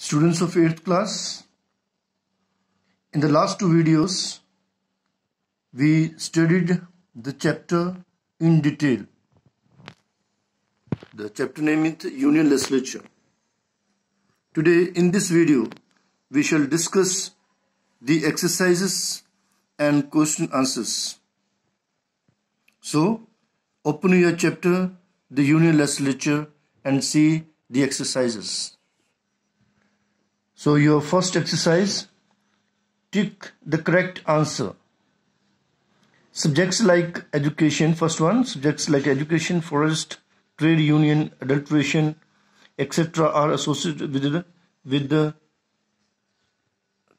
Students of 8th class, in the last two videos, we studied the chapter in detail. The chapter name is Union Legislature. Today, in this video, we shall discuss the exercises and question answers. So, open your chapter, the Union Legislature, and see the exercises. So your first exercise, tick the correct answer. Subjects like education, first one, subjects like education, forest, trade union, adulteration, etc. are associated with the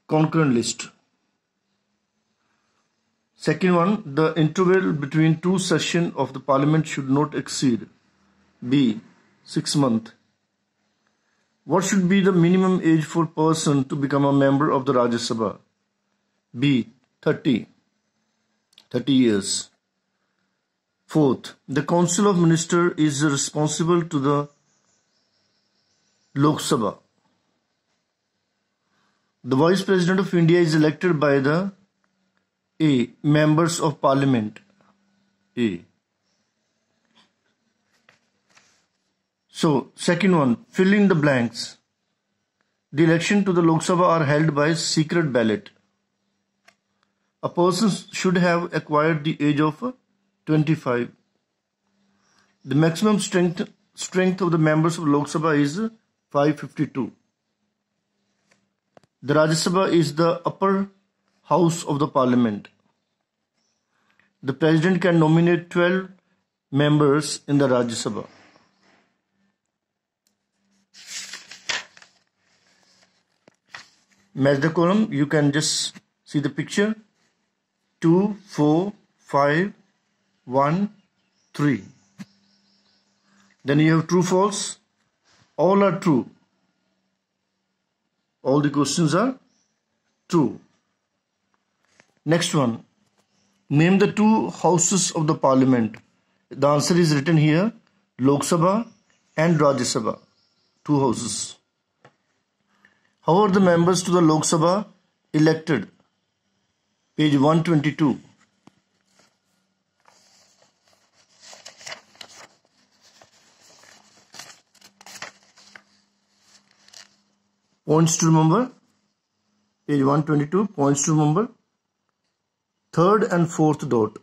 concurrent list. Second one, the interval between two sessions of the parliament should not exceed B. 6 months. What should be the minimum age for a person to become a member of the Rajya Sabha? B. 30 years. Fourth, the Council of Ministers is responsible to the Lok Sabha. The Vice President of India is elected by the A. Members of Parliament. A. So, second one, fill in the blanks. The election to the Lok Sabha are held by secret ballot. A person should have acquired the age of 25. The maximum strength of the members of Lok Sabha is 552. The Rajya Sabha is the upper house of the parliament. The president can nominate 12 members in the Rajya Sabha. Match the column, you can just see the picture. 2, 4, 5, 1, 3. Then you have true, false. All are true. All the questions are true. Next one. Name the two houses of the parliament. The answer is written here. Lok Sabha and Rajya Sabha. Two houses. How are the members to the Lok Sabha elected? Page 122. Points to remember. Page 122. Points to remember. Third and fourth dot.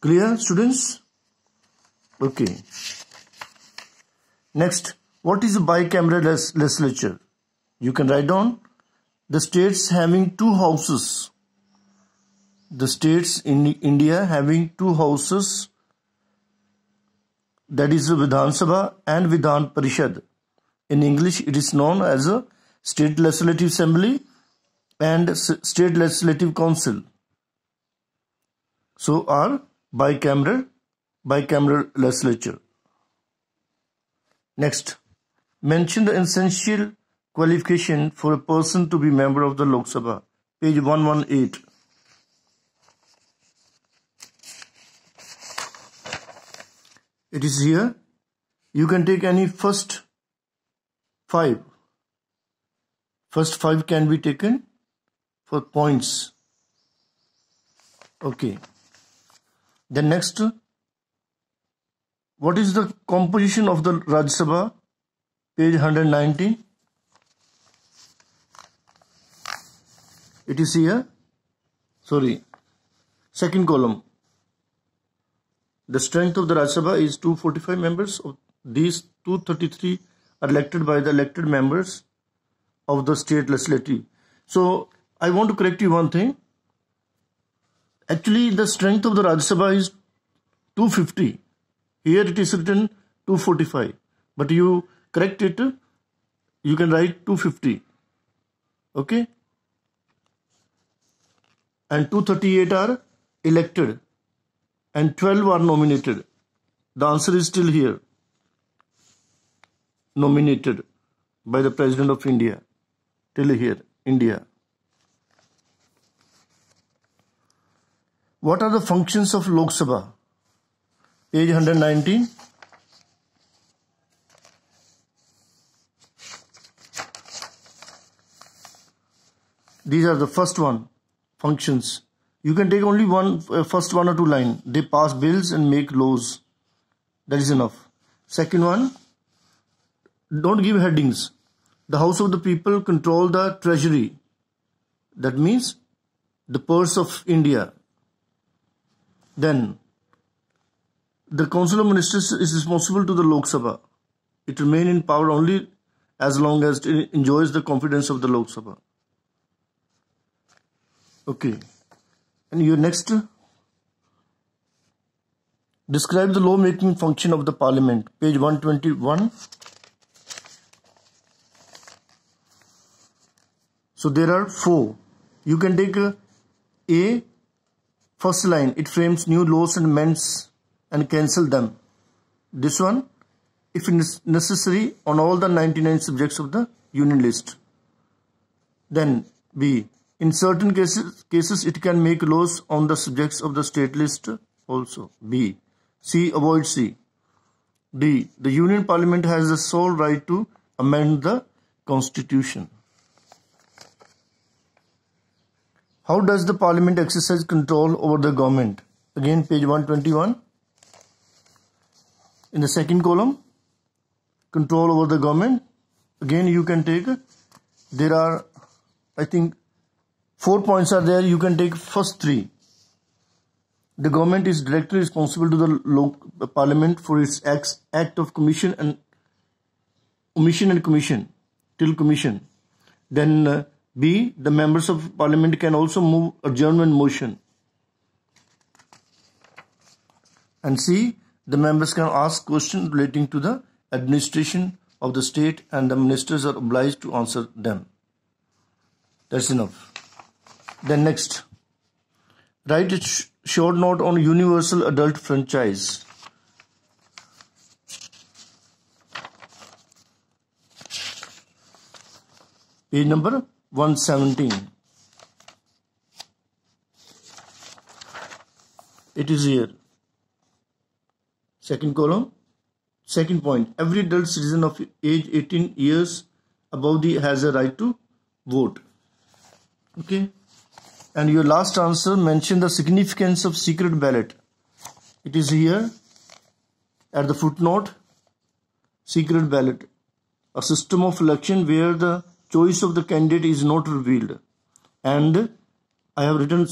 Clear, students? Okay. Next, what is a bicameral legislature? You can write down the states having two houses. The states in India having two houses, that is Vidhan Sabha and Vidhan Parishad. In English, it is known as a State Legislative Assembly and State Legislative Council. So are bicameral legislature. Next, mention the essential qualification for a person to be member of the Lok Sabha. Page 118. It is here. You can take any first 5. First 5 can be taken for points. Okay. Then next, what is the composition of the Rajya Sabha? Page 119. It is here. Sorry. Second column. The strength of the Rajya Sabha is 245 members. Of these, 233 are elected by the elected members of the state legislative. So, I want to correct you one thing. Actually, the strength of the Rajya Sabha is 250. Here it is written 245. But you correct it, you can write 250. Okay? And 238 are elected and 12 are nominated. The answer is still here. Nominated by the President of India. Till here, India. What are the functions of Lok Sabha? Page 119. These are the first one functions. You can take only one, first one or two line. They pass bills and make laws. That is enough. Second one, don't give headings. The House of the People control the treasury. That means the purse of India. Then the Council of Ministers is responsible to the Lok Sabha. It remains in power only as long as it enjoys the confidence of the Lok Sabha. Okay. And your next, describe the law-making function of the Parliament. Page 121. So there are 4. You can take A, first line. It frames new laws and amends and cancel them. This one, if necessary, on all the 99 subjects of the union list. Then B, in certain cases it can make laws on the subjects of the state list also. B. C, avoid C. D, the Union Parliament has the sole right to amend the Constitution. How does the Parliament exercise control over the government? Again, page 121. In the second column, control over the government. Again, you can take, there are, I think, 4 points are there. You can take first 3. The government is directly responsible to the Parliament for its act of commission and omission and commission till commission. Then B, the members of Parliament can also move adjournment motion. And C, the members can ask questions relating to the administration of the state and the ministers are obliged to answer them. That's enough. Then next, write a short note on universal adult franchise. Page number 117. It is here. Second column. Second point. Every adult citizen of age 18 years above has a right to vote. Okay. And your last answer mentioned the significance of secret ballot. It is here at the footnote. Secret ballot. A system of election where the choice of the candidate is not revealed. And I have written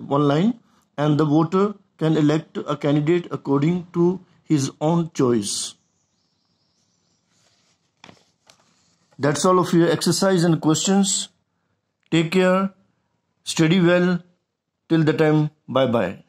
one line. And the voter can elect a candidate according to his own choice. That's all of your exercise and questions. Take care. Study well. Till the time, bye-bye.